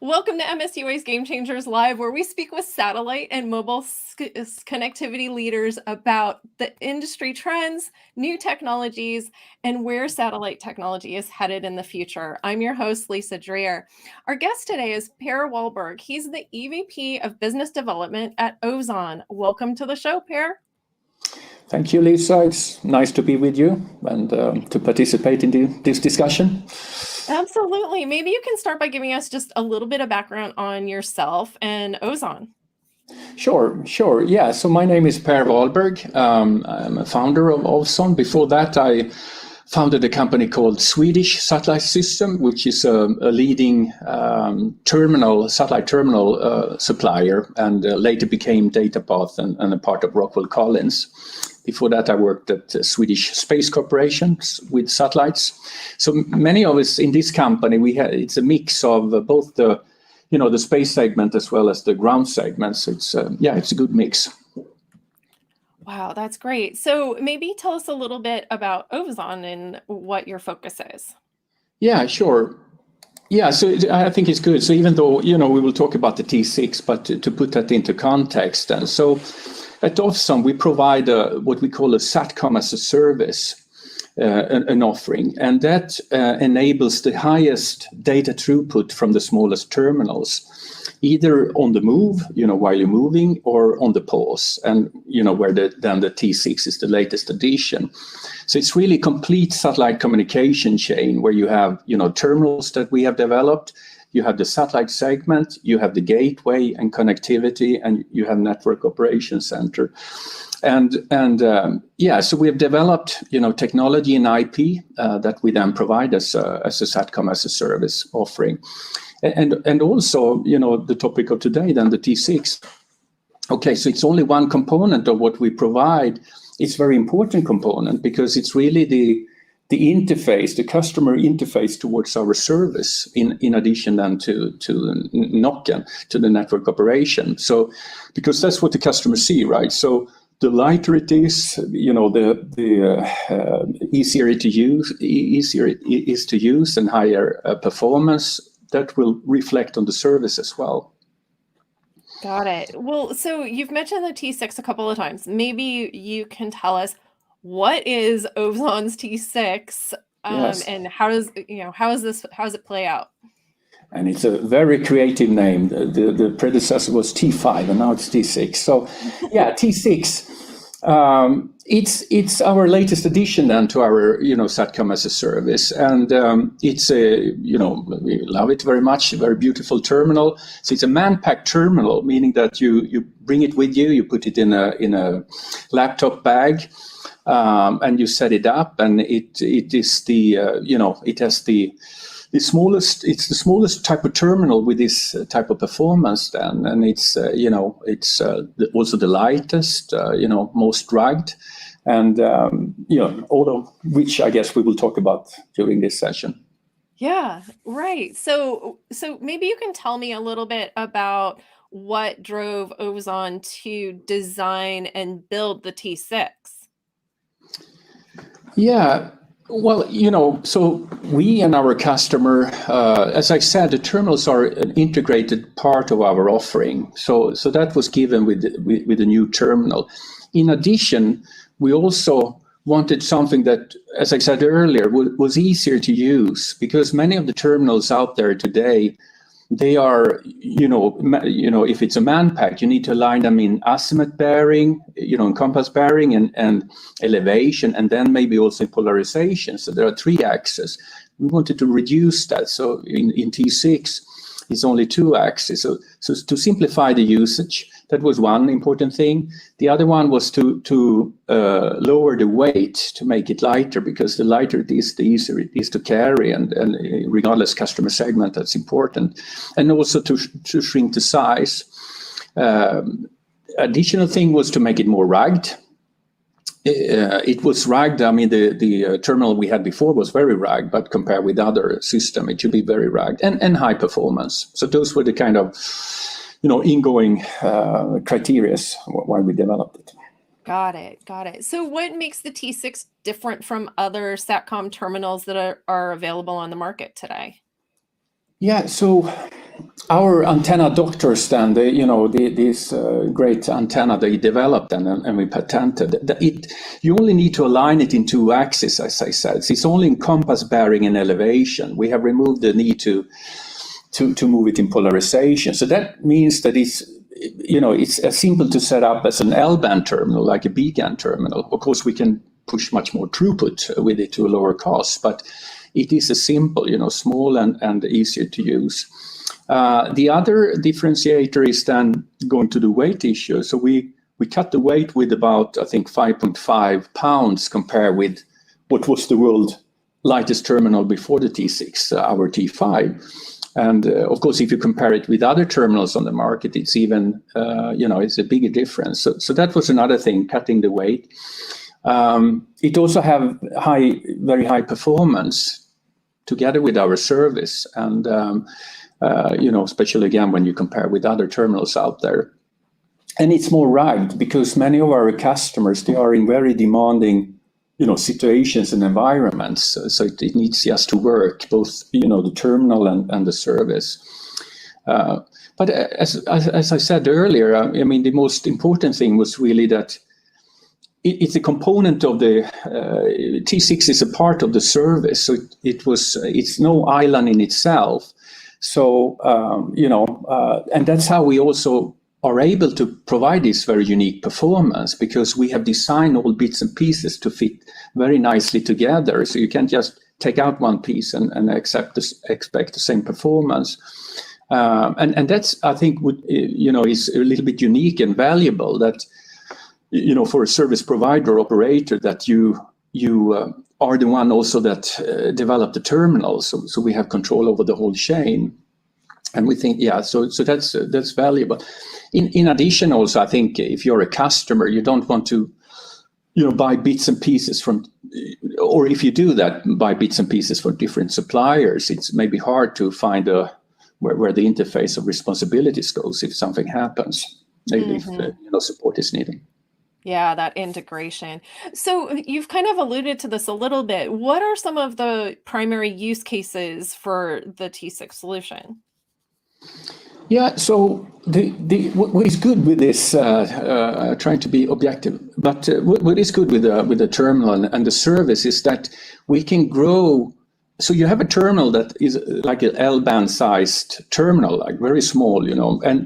Welcome to MSUA's Game Changers Live, where we speak with satellite and mobile connectivity leaders about the industry trends, new technologies, and where satellite technology is headed in the future. I'm your host, Lisa Dreer. Our guest today is Per Wahlberg. He's the EVP of Business Development at Ovzon. Welcome to the show, Per. Thank you, Lisa. It's nice to be with you and to participate in this discussion. Absolutely. Maybe you can start by giving us just a little bit of background on yourself and Ovzon. Sure. Yeah, so my name is Per Wahlberg. I'm a founder of Ovzon. Before that, I founded a company called Swedish Satellite System, which is a leading satellite terminal supplier, and later became Datapath and a part of Rockwell Collins. Before that, I worked at Swedish Space Corporations with satellites. So many of us in this company, it's a mix of both the space segment as well as the ground segment. So it's a good mix. Wow, that's great. So maybe tell us a little bit about Ovzon and what your focus is. Yeah, sure. Yeah, so I think it's good. So even though, we will talk about the T6, but to put that into context, and so at Ovzon, we provide what we call a satcom as a service, an offering, and that enables the highest data throughput from the smallest terminals, either on the move, while you're moving, or on the pause, and where then the T6 is the latest addition. So it's really complete satellite communication chain where you have terminals that we have developed. You have the satellite segment, you have the gateway and connectivity, and you have network operations center. So we have developed technology and IP that we then provide as a satcom as a service offering. And also, the topic of today, then the T6. Okay, so it's only one component of what we provide. It's a very important component because it's really the interface, the customer interface towards our service, in addition then to NOC, to the network operation. So, because that's what the customers see, right? So the lighter it is, the easier it is to use, and higher performance, that will reflect on the service as well. Got it. Well, so you've mentioned the T6 a couple of times. Maybe you can tell us, what is Ovzon's T6, Yes. and how does it play out? And it's a very creative name. The predecessor was T5, and now it's T6. So, yeah, T6. It's our latest addition then to our satcom as a service, and it's we love it very much. A very beautiful terminal. So it's a man-packed terminal, meaning that you bring it with you. You put it in a laptop bag. And you set it up, and it is it has the smallest. It's the smallest type of terminal with this type of performance. Then, and it's also the lightest, most rugged, and all of which I guess we will talk about during this session. Yeah, right. So maybe you can tell me a little bit about what drove Ovzon to design and build the T6. Yeah, well, so we and our customer, as I said, the terminals are an integrated part of our offering. So that was given with the new terminal. In addition, we also wanted something that, as I said earlier, was easier to use, because many of the terminals out there today, they are, if it's a man pack, you need to align them in azimuth bearing, in compass bearing and elevation, and then maybe also in polarization. So there are 3 axes. We wanted to reduce that. So in T6, it's only 2 axes. So to simplify the usage, that was one important thing. The other one was to lower the weight, to make it lighter, because the lighter it is, the easier it is to carry, and regardless customer segment, that's important. And also to shrink the size. Additional thing was to make it more rugged. It was rugged. I mean, the terminal we had before was very rugged, but compared with other system, it should be very rugged and high performance. So those were the kind of ingoing criteria why we developed it. Got it. So what makes the T6 different from other SATCOM terminals that are available on the market today? Yeah, so our antenna doctors then, this great antenna they developed and we patented, you only need to align it in 2 axes, as I said. It's only in compass bearing and elevation. We have removed the need to move it in polarization. So that means that it's as simple to set up as an L-band terminal, like a B-GAN terminal. Of course, we can push much more throughput with it to a lower cost, but it is a simple, small and easier to use. The other differentiator is then going to the weight issue. So we cut the weight with about, I think, 5.5 pounds compared with what was the world lightest terminal before the T6, our T5. And of course, if you compare it with other terminals on the market, it's even, it's a bigger difference. So that was another thing, cutting the weight. It also have very high performance together with our service. And, especially again, when you compare with other terminals out there. And it's more rugged because many of our customers, they are in very demanding situations and environments. So it needs just to work, both, the terminal and the service. But as I said earlier, the most important thing was really that it's a component of the T6 is a part of the service. So it's no island in itself. So, and that's how we also are able to provide this very unique performance, because we have designed all bits and pieces to fit very nicely together. So you can't just take out one piece and expect the same performance. And that's, I think, is a little bit unique and valuable, that, for a service provider or operator, that you are the one also that developed the terminal. So we have control over the whole chain. And we think, so that's valuable. In addition, also, I think if you're a customer, you don't want to, buy bits and pieces from, or if you do that, buy bits and pieces from different suppliers. It's maybe hard to find where the interface of responsibilities goes if something happens, if support is needed. Yeah, that integration. So you've kind of alluded to this a little bit. What are some of the primary use cases for the T6 solution? Yeah, so what is good with this, trying to be objective, but what is good with the terminal and the service is that we can grow. So you have a terminal that is like an L-band sized terminal, like very small,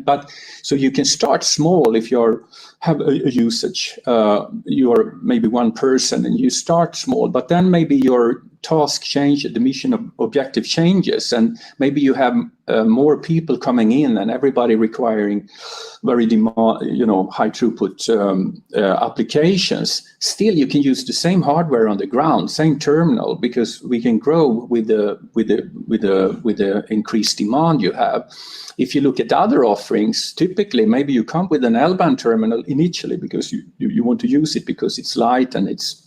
but so you can start small if you have a usage. You are maybe one person and you start small, but then maybe your task changes, the mission objective changes, and maybe you have more people coming in and everybody requiring very high throughput applications. Still, you can use the same hardware on the ground, same terminal, because we can grow with the increased demand you have. If you look at other offerings, typically maybe you come with an L-band terminal initially because you want to use it because it's light and it's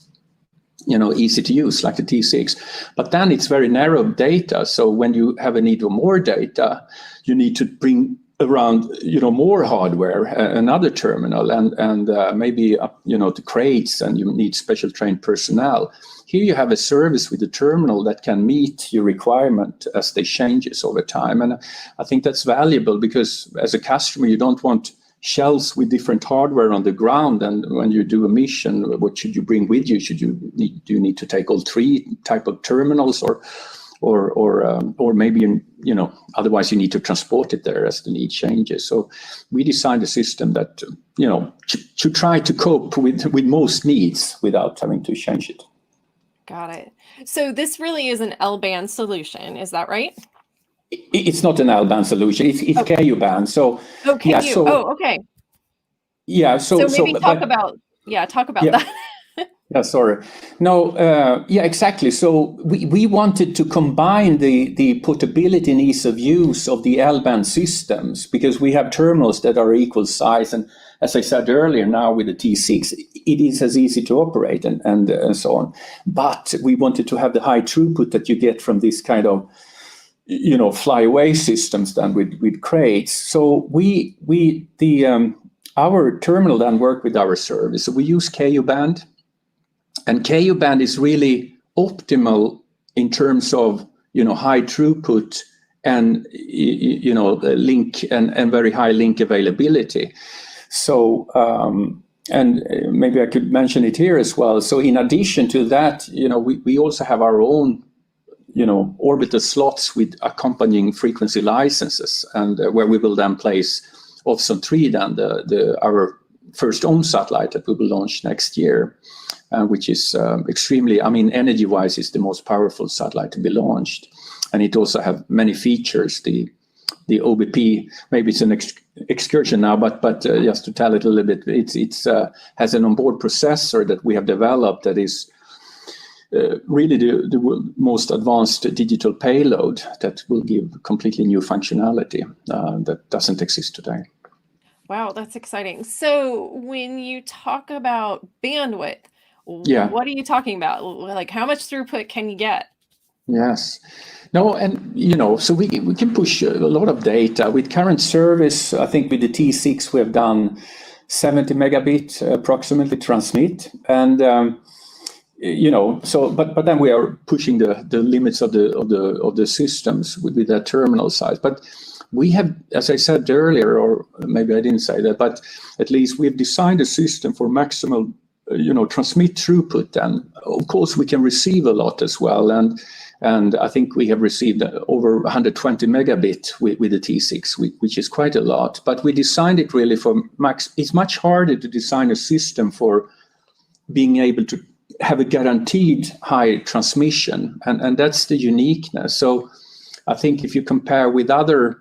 easy to use, like the T6. But then it's very narrow data. So when you have a need for more data, you need to bring around, more hardware, another terminal, and maybe the crates, and you need special trained personnel. Here you have a service with a terminal that can meet your requirement as they changes over time. And I think that's valuable because as a customer, you don't want shelves with different hardware on the ground, and when you do a mission, what should you bring with you? Do you need to take all 3 type of terminals, or maybe otherwise you need to transport it there as the need changes. So we designed a system that to try to cope with most needs without having to change it. Got it. So this really is an L-band solution, is that right? It's not an L-band solution. It's Okay. Ku-band. So KU. yeah. So okay. Yeah. So maybe talk about that. Yeah, sorry. No, yeah, exactly. So we wanted to combine the portability and ease of use of the L-band systems, because we have terminals that are equal size. And as I said earlier, now with the T6, it is as easy to operate and so on. But we wanted to have the high throughput that you get from this kind of, flyaway systems done with crates. So our terminal then worked with our service. So we use Ku-band. And Ku-band is really optimal in terms of high throughput and link and very high link availability. So and maybe I could mention it here as well. So in addition to that, we also have our own orbital slots with accompanying frequency licenses, and where we will then place Ovzon 3, then our first own satellite that we will launch next year, which is extremely, energy-wise, is the most powerful satellite to be launched. And it also have many features. The OBP, maybe it's an excursion now, but just to tell it a little bit, it's has an onboard processor that we have developed that is really the most advanced digital payload that will give completely new functionality that doesn't exist today. Wow, that's exciting. So when you talk about bandwidth, what are you talking about? Like, how much throughput can you get? Yes. No, and so we can push a lot of data with current service. I think with the T6 we have done 70 megabit approximately transmit, and so but then we are pushing the limits of the systems with that terminal size. But we have, as I said earlier, or maybe I didn't say that, but at least we've designed a system for maximal transmit throughput, and of course we can receive a lot as well, and I think we have received over 120 megabit with the T6, which is quite a lot. But we designed it really for max. It's much harder to design a system for being able to have a guaranteed high transmission, and that's the uniqueness. So I think if you compare with other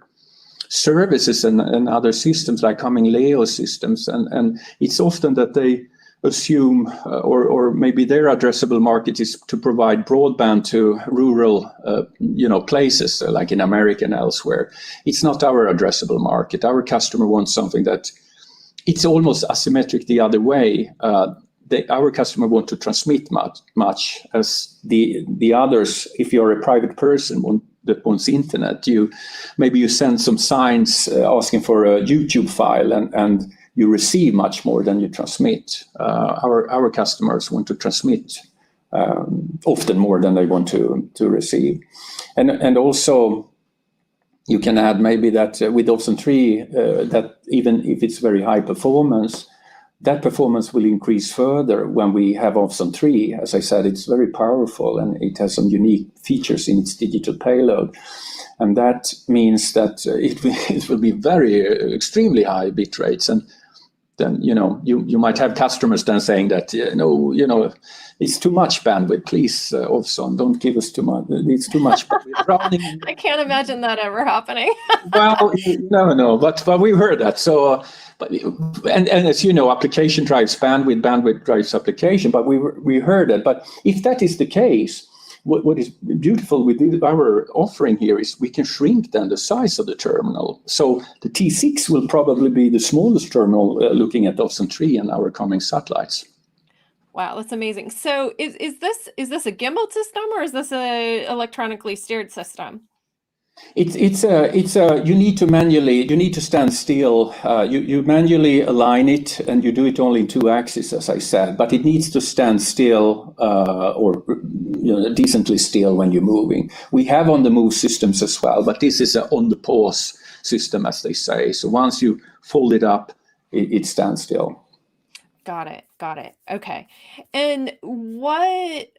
services and other systems like coming LEO systems, and it's often that they assume, or maybe their addressable market is to provide broadband to rural, places like in America and elsewhere. It's not our addressable market. Our customer wants something that it's almost asymmetric the other way. Our customer want to transmit much as the others. If you're a private person that wants internet, you send some signs asking for a YouTube file, and you receive much more than you transmit. Our customers want to transmit often more than they want to receive. And also you can add maybe that with Ovzon 3, that even if it's very high performance, that performance will increase further when we have Ovzon 3. As I said, it's very powerful and it has some unique features in its digital payload. And that means that it will be very extremely high bit rates. And then, you might have customers then saying that, it's too much bandwidth. Please, Ovzon, don't give us too much. It's too much. I can't imagine that ever happening. Well, no, but we've heard that. So, and as you know, application drives bandwidth drives application. But we heard that. But if that is the case, what is beautiful with our offering here is we can shrink then the size of the terminal. So the T6 will probably be the smallest terminal looking at Ovzon 3 and our coming satellites. Wow, that's amazing. So is this a gimbal system, or is this a electronically steered system? It's you need to stand still. You manually align it, and you do it only in 2 axes, as I said. But it needs to stand still, or decently still when you're moving. We have on the move systems as well, but this is a on the pause system, as they say. So once you fold it up, it stands still. Got it. Okay. And what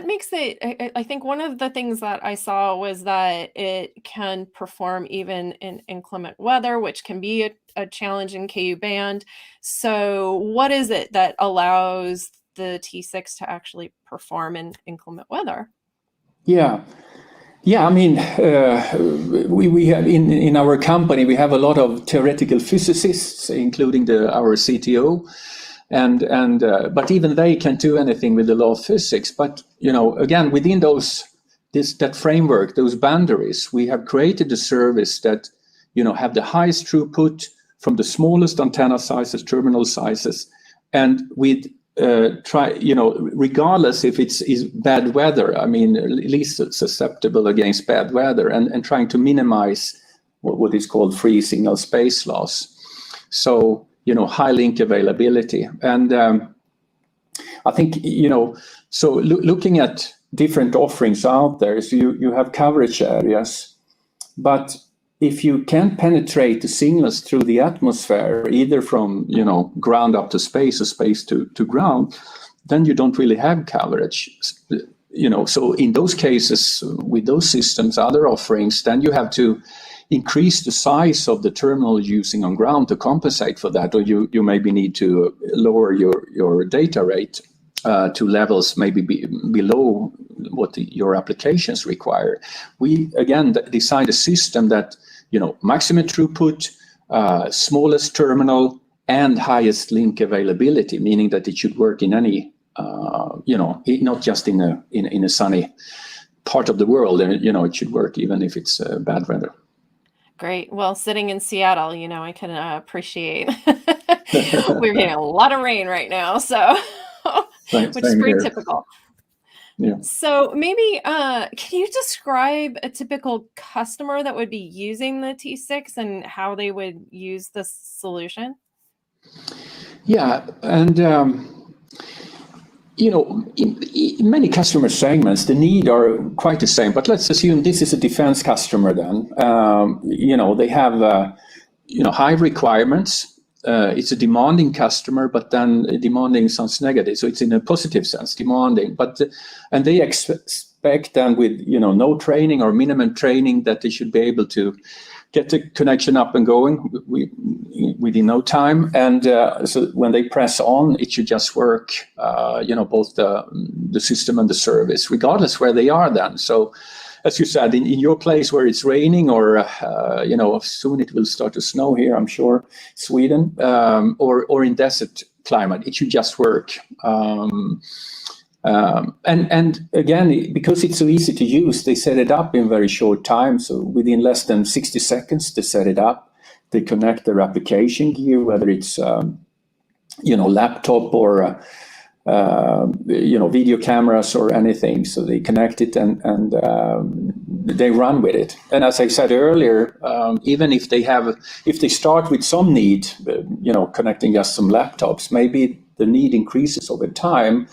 makes it, I think one of the things that I saw was that it can perform even in inclement weather, which can be a challenge in KU band. So what is it that allows the T6 to actually perform in inclement weather? Yeah, I mean, we have in our company, we have a lot of theoretical physicists, including our CTO, and but even they can't do anything with the law of physics. But again, within that framework, those boundaries, we have created a service that have the highest throughput from the smallest antenna sizes, terminal sizes, and with regardless if it's bad weather, I mean, at least susceptible against bad weather, and trying to minimize what is called free signal space loss. So, high link availability. And I think, so looking at different offerings out there, so you have coverage areas. But if you can penetrate the signals through the atmosphere, either from ground up to space or space to ground, then you don't really have coverage. So in those cases, with those systems, other offerings, then you have to increase the size of the terminal using on ground to compensate for that, or you maybe need to lower your data rate to levels maybe below what your applications require. We again designed a system that maximum throughput, smallest terminal, and highest link availability, meaning that it should work in any not just in a sunny part of the world. It should work even if it's bad weather. Great. Well, sitting in Seattle, I can appreciate we're getting a lot of rain right now, so which is pretty typical. Yeah. So maybe can you describe a typical customer that would be using the T6 and how they would use this solution? Yeah, and in many customer segments, the need are quite the same. But let's assume this is a defense customer. Then they have high requirements. It's a demanding customer, but then demanding sounds negative, so it's in a positive sense, demanding. And they expect then with no training or minimum training that they should be able to get the connection up and going within no time. And so when they press on, it should just work, both the system and the service, regardless where they are then. So as you said, in your place where it's raining or, soon it will start to snow here, I'm sure, Sweden, or in desert climate, it should just work. And again, because it's so easy to use, they set it up in very short time. So within less than 60 seconds, they set it up. They connect their application gear, whether it's laptop or video cameras or anything. So they connect it and they run with it. And as I said earlier, even if they start with some need, connecting just some laptops, maybe the need increases over time.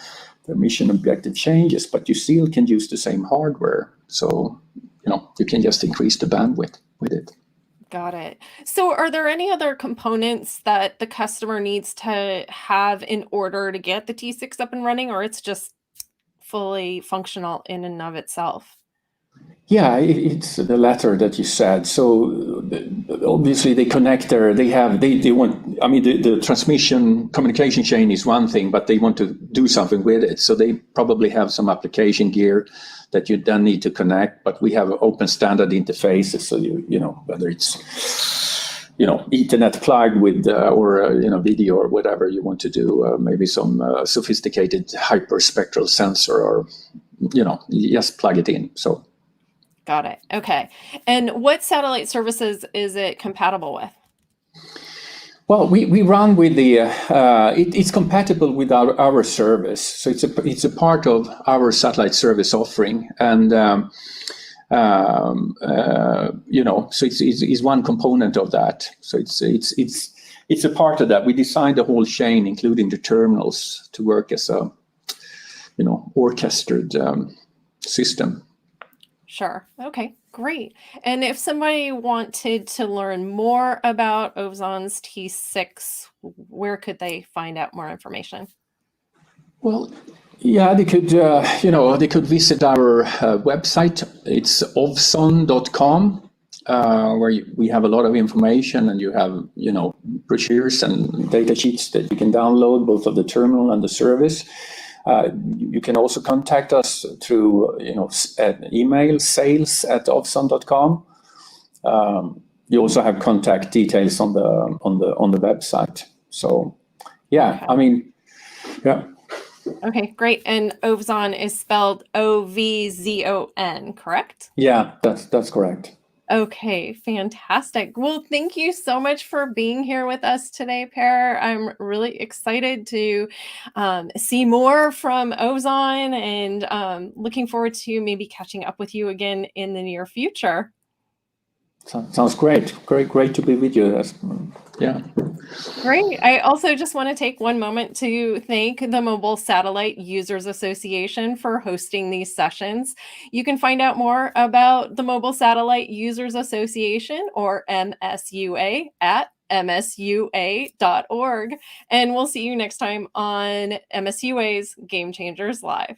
The mission objective changes, but you still can use the same hardware. So, you can just increase the bandwidth with it. Got it. So are there any other components that the customer needs to have in order to get the T6 up and running, or it's just fully functional in and of itself? Yeah, it's the latter that you said. So obviously they connect they want, the transmission communication chain is one thing, but they want to do something with it. So they probably have some application gear that you then need to connect, but we have open standard interfaces. So whether it's, Ethernet plugged with, or, video or whatever you want to do, maybe some sophisticated hyperspectral sensor or, you just plug it in. So. Got it. Okay. And what satellite services is it compatible with? Well, we run with the it's compatible with our service, so it's a part of our satellite service offering, and so it's one component of that. So it's a part of that. We designed the whole chain, including the terminals, to work as a orchestrated system. Sure. Okay, great. And if somebody wanted to learn more about Ovzon's T6, where could they find out more information? Well, yeah, they could, they could visit our website. It's ovzon.com, where we have a lot of information, and you have, brochures and data sheets that you can download, both of the terminal and the service. You can also contact us through, email, sales@ovzon.com. You also have contact details on the website. So, yeah, okay. Yeah. Okay, great. And Ovzon is spelled Ovzon, correct? Yeah, that's correct. Okay, fantastic. Well, thank you so much for being here with us today, Per. I'm really excited to see more from Ovzon, and looking forward to maybe catching up with you again in the near future. Sounds great. Great to be with you. Yeah. Great. I also just want to take one moment to thank the Mobile Satellite Users Association for hosting these sessions. You can find out more about the Mobile Satellite Users Association, or MSUA, at msua.org. And we'll see you next time on MSUA's Game Changers Live.